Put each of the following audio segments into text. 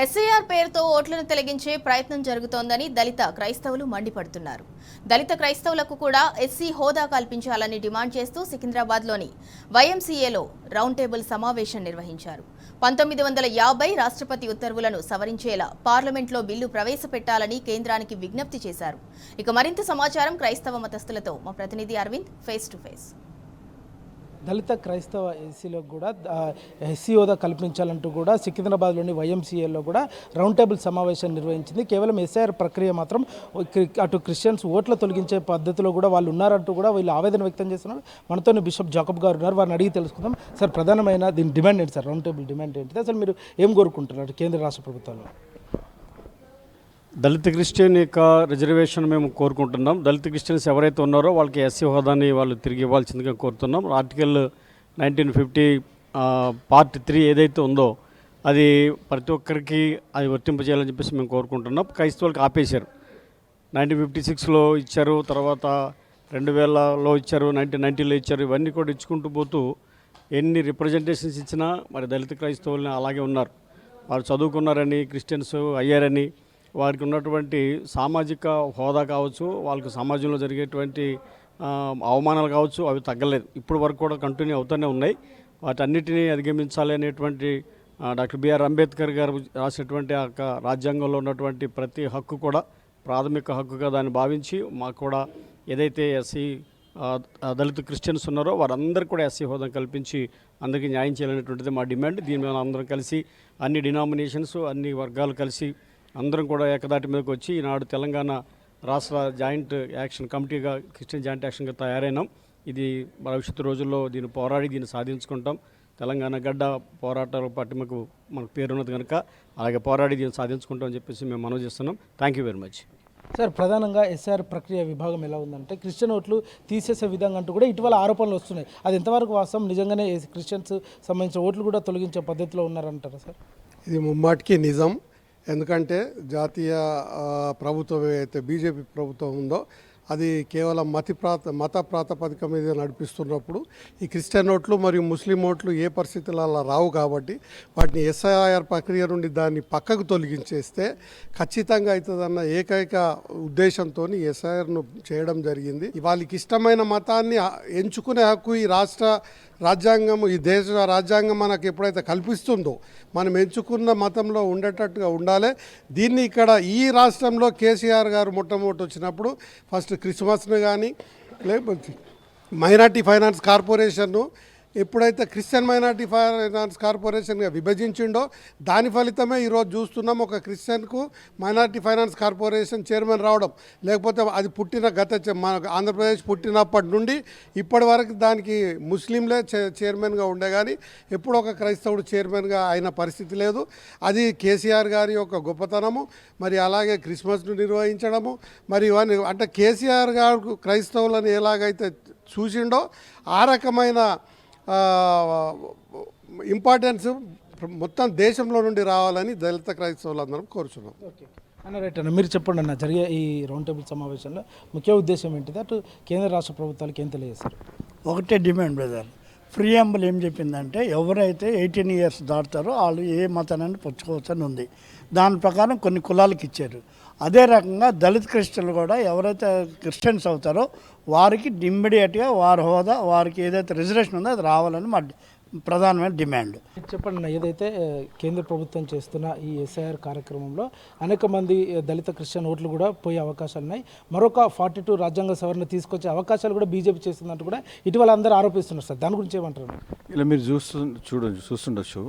SIR పేరుతో ఓట్లను తొలగించే ప్రయత్నం జరుగుతోందని దళిత క్రైస్తవులు మండిపడుతున్నారు. దళిత క్రైస్తవులకు కూడా ఎస్సీ హోదా కల్పించాలని డిమాండ్ చేస్తూ సికింద్రాబాద్లోని వైఎంసీఏలో రౌండ్ టేబుల్ సమావేశం నిర్వహించారు. 1950 రాష్ట్రపతి ఉత్తర్వులను సవరించేలా పార్లమెంట్లో బిల్లు ప్రవేశపెట్టాలని కేంద్రానికి విజ్ఞప్తి చేశారు. ఇక మరింత సమాచారం క్రైస్తవ మతస్థులతో మా ప్రతినిధి అరవింద్ ఫేస్ టు ఫేస్. దళిత క్రైస్తవ ఎస్సీలో కూడా ఎస్సీ హోదా కల్పించాలంటూ కూడా సికింద్రాబాద్లోని వైఎంసీఏలో కూడా రౌండ్ టేబుల్ సమావేశం నిర్వహించింది. కేవలం ఎస్ఐఆర్ ప్రక్రియ మాత్రం అటు క్రిస్టియన్స్ ఓట్ల తొలగించే పద్ధతిలో కూడా వాళ్ళు ఉన్నారంటూ కూడా వీళ్ళు ఆవేదన వ్యక్తం చేస్తున్నారు. మనతోని బిషప్ జాకబ్ గారు ఉన్నారు, వారిని అడిగి తెలుసుకుందాం. సార్, ప్రధానమైన దీని డిమాండ్ ఏంటి సార్? రౌండ్ టేబుల్ డిమాండ్ ఏంటి? అసలు మీరు ఏం కోరుకుంటున్నారు కేంద్ర రాష్ట్ర ప్రభుత్వాలు? దళిత క్రిస్టియన్ యొక్క రిజర్వేషన్ మేము కోరుకుంటున్నాం. దళిత క్రిస్టియన్స్ ఎవరైతే ఉన్నారో వాళ్ళకి ఎస్సీ హోదాని వాళ్ళు తిరిగి ఇవ్వాల్సిందిగా కోరుతున్నాం. ఆర్టికల్ 1950 పార్ట్ 3 ఏదైతే ఉందో అది ప్రతి ఒక్కరికి అది వర్తింపజేయాలని చెప్పేసి మేము కోరుకుంటున్నాం. క్రైస్తవులకు ఆపేశారు. 1956లో ఇచ్చారు, తర్వాత 2000లో ఇచ్చారు, 1990లో ఇచ్చారు. ఇవన్నీ కూడా ఇచ్చుకుంటూ పోతూ ఎన్ని రిప్రజెంటేషన్స్ ఇచ్చినా మరి దళిత క్రైస్తవులని అలాగే ఉన్నారు. వాళ్ళు చదువుకున్నారని, క్రిస్టియన్స్ అయ్యారని, వారికి ఉన్నటువంటి సామాజిక హోదా కావచ్చు, వాళ్ళకి సమాజంలో జరిగేటువంటి అవమానాలు కావచ్చు, అవి తగ్గలేదు. ఇప్పుడు వరకు కూడా కంటిన్యూ అవుతూనే ఉన్నాయి. వాటన్నిటినీ అధిగమించాలి అనేటువంటి డాక్టర్ బిఆర్ అంబేద్కర్ గారు రాసినటువంటి ఆ రాజ్యాంగంలో ఉన్నటువంటి ప్రతి హక్కు కూడా ప్రాథమిక హక్కుగా దాన్ని భావించి మాకు కూడా ఏదైతే ఎస్సీ దళిత క్రిస్టియన్స్ ఉన్నారో వారందరికీ కూడా ఎస్సీ హోదా కల్పించి అందరికీ న్యాయం చేయాలనేటువంటిది మా డిమాండ్. దీని మీద అందరం కలిసి అన్ని డినామినేషన్స్, అన్ని వర్గాలు కలిసి అందరం కూడా ఏకదాటి మీదకి వచ్చి ఈనాడు తెలంగాణ రాష్ట్ర జాయింట్ యాక్షన్ కమిటీగా క్రిస్టియన్ జాయింట్ యాక్షన్గా తయారైనాం. ఇది భవిష్యత్తు రోజుల్లో దీన్ని పోరాడి దీన్ని సాధించుకుంటాం. తెలంగాణ గడ్డ పోరాటాల పట్టిమకు మనకు పేరున్నది కనుక అలాగే పోరాడి దీన్ని సాధించుకుంటాం అని చెప్పేసి మేము మనవి చేస్తున్నాం. Thank you very much. Sir, ప్రధానంగా ఎస్ఆర్ ప్రక్రియ విభాగం ఎలా ఉందంటే క్రిస్టియన్ ఓట్లు తీసేసే విధంగా అంటూ కూడా ఇటీవల ఆరోపణలు వస్తున్నాయి. అది ఎంతవరకు వాస్తవం? నిజంగానే క్రిస్టియన్స్ సంబంధించిన ఓట్లు కూడా తొలగించే పద్ధతిలో ఉన్నారంటారా సార్? ఇది ముమ్మాటికి నిజం. ఎందుకంటే జాతీయ ప్రభుత్వం ఏదైతే బీజేపీ ప్రభుత్వం ఉందో అది కేవలం మత ప్రాతిపదిక మీద నడిపిస్తున్నప్పుడు ఈ క్రిస్టియన్ ఓట్లు మరియు ముస్లిం ఓట్లు ఏ పరిస్థితులలో రావు కాబట్టి వాటిని ఎస్ఐఆర్ ప్రక్రియ నుండి దాన్ని పక్కకు తొలగించేస్తే ఖచ్చితంగా అవుతుందన్న ఏకైక ఉద్దేశంతో ఎస్ఐఆర్ను చేయడం జరిగింది. వాళ్ళకి ఇష్టమైన మతాన్ని ఎంచుకునే హక్కు ఈ రాష్ట్ర రాజ్యాంగం, ఈ దేశ రాజ్యాంగం మనకు ఎప్పుడైతే కల్పిస్తుందో మనం ఎంచుకున్న మతంలో ఉండేటట్టుగా ఉండాలి. దీన్ని ఇక్కడ ఈ రాష్ట్రంలో కేసీఆర్ గారు మొట్టమొదటి వచ్చినప్పుడు ఫస్ట్ క్రిస్మస్ను కానీ లేకపోతే మైనార్టీ ఫైనాన్స్ కార్పొరేషన్ను ఎప్పుడైతే క్రిస్టియన్ మైనార్టీ ఫైనాన్స్ కార్పొరేషన్గా విభజించిండో దాని ఫలితమే ఈరోజు చూస్తున్నాం ఒక క్రిస్టియన్కు మైనార్టీ ఫైనాన్స్ కార్పొరేషన్ చైర్మన్ రావడం. లేకపోతే అది పుట్టిన మన ఆంధ్రప్రదేశ్ పుట్టినప్పటి నుండి ఇప్పటి వరకు దానికి ముస్లింలే చైర్మన్గా ఉండే కానీ ఎప్పుడు ఒక క్రైస్తవుడు చైర్మన్గా అయిన పరిస్థితి లేదు. అది కేసీఆర్ గారి యొక్క గొప్పతనము. మరి అలాగే క్రిస్మస్ను నిర్వహించడము, మరి ఇవన్నీ అంటే కేసీఆర్ గారు క్రైస్తవులను ఎలాగైతే చూసిండో ఆ రకమైన ఇంపార్టెన్స్ మొత్తం దేశంలో నుండి రావాలని దళిత క్రైస్తవులందరం కోరుచున్నాం. రైట్ అన్న, మీరు చెప్పండి అన్న, జరిగే ఈ రౌండ్ టేబుల్ సమావేశంలో ముఖ్య ఉద్దేశం ఏంటిది? అటు కేంద్ర రాష్ట్ర ప్రభుత్వాలకు ఏం తెలియజేస్తారు? ఒకటే డిమాండ్ బ్రదర్. ప్రియాంబుల్ ఏం చెప్పిందంటే ఎవరైతే 18 years దాటుతారో వాళ్ళు ఏ మతాన్ని పుచ్చుకోవచ్చు అని ఉంది. దాని ప్రకారం కొన్ని కులాలకు ఇచ్చారు. అదే రకంగా దళిత క్రిస్టియన్లు కూడా ఎవరైతే క్రిస్టియన్స్ అవుతారో వారికి ఇమ్మీడియట్గా వారి హోదా, వారికి ఏదైతే రిజర్వేషన్ ఉందో అది రావాలని మా ప్రధానమైన డిమాండ్. చెప్పండి, ఏదైతే కేంద్ర ప్రభుత్వం చేస్తున్న ఈ ఎస్ఐఆర్ కార్యక్రమంలో అనేక మంది దళిత క్రిస్టియన్ ఓట్లు కూడా పోయే అవకాశాలు ఉన్నాయి. మరొక 42 రాజ్యాంగ సవరణ తీసుకొచ్చే అవకాశాలు కూడా బీజేపీ చేస్తుందంటూ కూడా ఇటీవల అందరూ ఆరోపిస్తున్నారు సార్. దాని గురించి ఏమంటారు? ఇలా మీరు చూస్తుండొచ్చు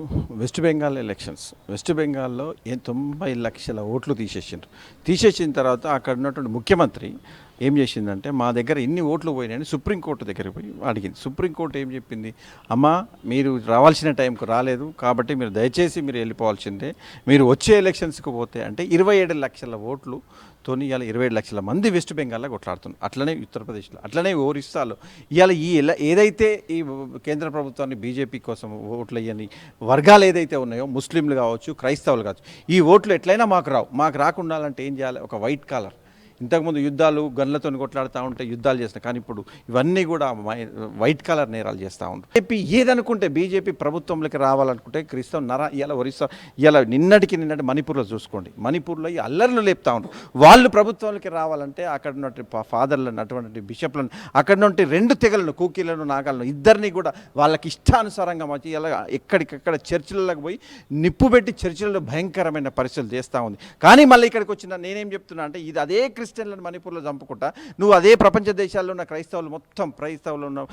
వెస్ట్ బెంగాల్ ఎలక్షన్స్. వెస్ట్ బెంగాల్లో 90 లక్షల ఓట్లు తీసేసిన తర్వాత అక్కడ ఉన్నటువంటి ముఖ్యమంత్రి ఏం చేసిందంటే మా దగ్గర ఇన్ని ఓట్లు పోయినాయని సుప్రీంకోర్టు దగ్గరికి పోయి అడిగింది. సుప్రీంకోర్టు ఏం చెప్పింది? అమ్మా, మీరు రావాల్సిన టైంకు రాలేదు కాబట్టి మీరు దయచేసి మీరు వెళ్ళిపోవాల్సిందే, మీరు వచ్చే ఎలక్షన్స్కి పోతే అంటే 27 లక్షల ఓట్లుతోని ఇవాళ 27 లక్షల మంది వెస్ట్ బెంగాల్లో కొట్లాడుతున్నారు. అట్లనే ఉత్తరప్రదేశ్లో, అట్లనే ఒరిస్సాలో ఇవాళ ఏదైతే ఈ కేంద్ర ప్రభుత్వాన్ని బీజేపీ కోసం ఓట్లు వేయని వర్గాలు ఏదైతే ఉన్నాయో ముస్లింలు కావచ్చు, క్రైస్తవులు కావచ్చు, ఈ ఓట్లు ఎట్లయినా మాకు రావు. మాకు రాకుండా ఏం చేయాలి? ఒక వైట్ కాలర్ ఇంతకుముందు యుద్ధాలు గన్లతో కొట్లాడుతూ ఉంటే యుద్ధాలు చేస్తాం, కానీ ఇప్పుడు ఇవన్నీ కూడా వైట్ కలర్ నేరాలు చేస్తూ ఉంటారు. బీజేపీ ఏదనుకుంటే బీజేపీ ప్రభుత్వంలోకి రావాలనుకుంటే క్రిస్తవ ఇలా ఒరిస్సా ఇలా నిన్నటి మణిపూర్లో చూసుకోండి, మణిపూర్లో ఈ అల్లర్లు లేపుతా ఉంటారు. వాళ్ళు ప్రభుత్వంలోకి రావాలంటే అక్కడ ఉన్నటువంటి ఫాదర్లను, అటువంటి బిషప్లను, అక్కడ నుండి 2 తెగలను, కూకీలను, నాగాలను ఇద్దరిని కూడా వాళ్ళకి ఇష్టానుసారంగా వచ్చి ఇలా ఎక్కడికక్కడ చర్చిలకు పోయి నిప్పు పెట్టి చర్చిలలో భయంకరమైన పరిస్థితులు చేస్తూ ఉంది. కానీ మళ్ళీ ఇక్కడికి వచ్చిన నేనేం చెప్తున్నా అంటే ఇది అదే క్రిస్టియన్లను మణిపూర్లో చంపుకుంటా నువ్వు అదే ప్రపంచ దేశాల్లో ఉన్న క్రైస్తవులు మొత్తం క్రైస్తవులు ఉన్న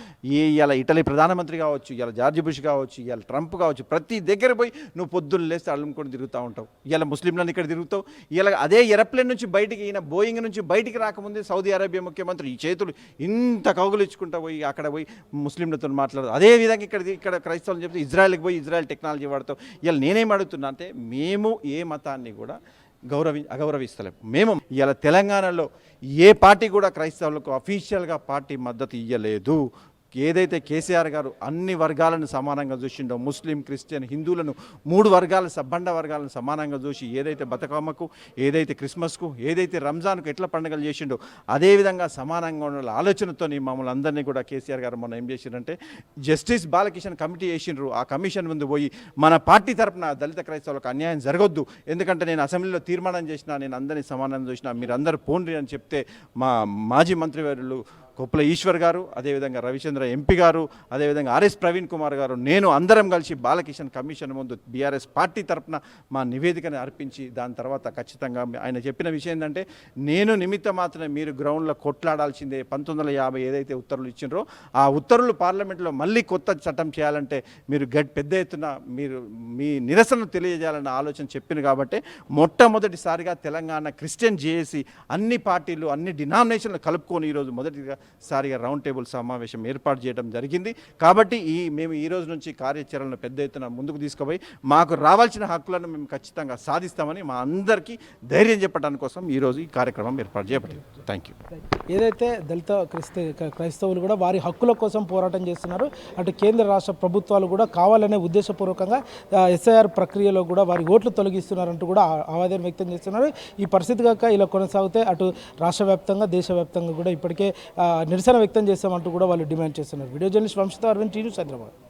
ఇలా ఇటలీ ప్రధానమంత్రి కావచ్చు, ఇలా జార్జ్ బుష్ కావచ్చు, ఇలా ట్రంప్ కావచ్చు, ప్రతి దగ్గర పోయి నువ్వు పొద్దున్న లేస్తే అల్లుకొని తిరుగుతూ ఉంటావు. ఇలా ముస్లింలను ఇక్కడ తిరుగుతావు. ఇలా అదే ఏరోప్లేన్ నుంచి బయటికి ఈయన బోయింగ్ నుంచి బయటికి రాకముందే సౌదీ అరేబియా ముఖ్యమంత్రి ఈ చేతులు ఇంత కౌగులించుకుంటూ పోయి అక్కడ పోయి ముస్లింలతో మాట్లాడదు. అదేవిధంగా ఇక్కడ క్రైస్తవులు చెప్తే ఇజ్రాయెల్కి పోయి ఇజ్రాయెల్ టెక్నాలజీ వాడతావు. ఇలా నేనేం అడుగుతున్నా అంటే మేము ఏ మతాన్ని కూడా అగౌరవిస్తలేము. మేము ఇలా తెలంగాణలో ఏ పార్టీ కూడా క్రైస్తవులకు అఫీషియల్గా పార్టీ మద్దతు ఇవ్వలేదు. ఏదైతే కేసీఆర్ గారు అన్ని వర్గాలను సమానంగా చూసిండో, ముస్లిం, క్రిస్టియన్, హిందువులను 3 వర్గాలు సబ్బండ వర్గాలను సమానంగా చూసి ఏదైతే బతుకమ్మకు, ఏదైతే క్రిస్మస్కు, ఏదైతే రంజాన్కు ఎట్లా పండుగలు చేసిండో అదేవిధంగా సమానంగా ఉన్న ఆలోచనతో మమ్మల్ని అందరినీ కూడా కేసీఆర్ గారు మొన్న ఏం చేసిండంటే జస్టిస్ బాలకిషన్ కమిటీ చేసిండ్రు. ఆ కమిషన్ ముందు పోయి మన పార్టీ తరపున దళిత క్రైస్తవులకు అన్యాయం జరగొద్దు, ఎందుకంటే నేను అసెంబ్లీలో తీర్మానం చేసిన, నేను అందరినీ సమానంగా చూసిన, మీరు అందరూ పోండ్రి అని చెప్తే మా మాజీ మంత్రివర్యులు కొప్పుల ఈశ్వర్ గారు, అదేవిధంగా రవిచంద్ర ఎంపీ గారు, అదేవిధంగా ఆర్ఎస్ ప్రవీణ్ కుమార్ గారు, నేను అందరం కలిసి బాలకిషన్ కమిషన్ ముందు బీఆర్ఎస్ పార్టీ తరఫున మా నివేదికను అర్పించి దాని తర్వాత ఖచ్చితంగా ఆయన చెప్పిన విషయం ఏంటంటే నేను నిమిత్త మాత్రమే మీరు గ్రౌండ్లో కొట్లాడాల్సిందే. 1950 ఏదైతే ఉత్తర్వులు ఇచ్చిండ్రో ఆ ఉత్తర్వులు పార్లమెంట్లో మళ్ళీ కొత్త చట్టం చేయాలంటే మీరు పెద్ద ఎత్తున మీరు మీ నిరసన తెలియజేయాలన్న ఆలోచన చెప్పింది. కాబట్టి మొట్టమొదటిసారిగా తెలంగాణ క్రిస్టియన్ జేఏసీ అన్ని పార్టీలు, అన్ని డినామినేషన్లు కలుపుకొని ఈరోజు మొదటిసారిగా రౌండ్ టేబుల్ సమావేశం ఏర్పాటు చేయడం జరిగింది. కాబట్టి మేము ఈ రోజు నుంచి కార్యాచరణను పెద్ద ఎత్తున ముందుకు తీసుకుపోయి మాకు రావాల్సిన హక్కులను మేము ఖచ్చితంగా సాధిస్తామని మా అందరికీ ధైర్యం చెప్పడానికి కోసం ఈరోజు ఈ కార్యక్రమం ఏర్పాటు చేయబడింది. Thank you. ఏదైతే దళిత క్రైస్తవులు కూడా వారి హక్కుల కోసం పోరాటం చేస్తున్నారు, అటు కేంద్ర రాష్ట్ర ప్రభుత్వాలు కూడా కావాలనే ఉద్దేశపూర్వకంగా ఎస్ఐఆర్ ప్రక్రియలో కూడా వారి ఓట్లు తొలగిస్తున్నారంటూ కూడా ఆవేదన వ్యక్తం చేస్తున్నారు. ఈ పరిస్థితి కాక ఇలా కొనసాగితే అటు రాష్ట్ర వ్యాప్తంగా, దేశవ్యాప్తంగా కూడా ఇప్పటికే నిరసన వ్యక్తం చేస్తామంటూ కూడా వాళ్ళు డిమాండ్ చేస్తున్నారు. Video journalist Vamshitha Aravind, T news, Hyderabad.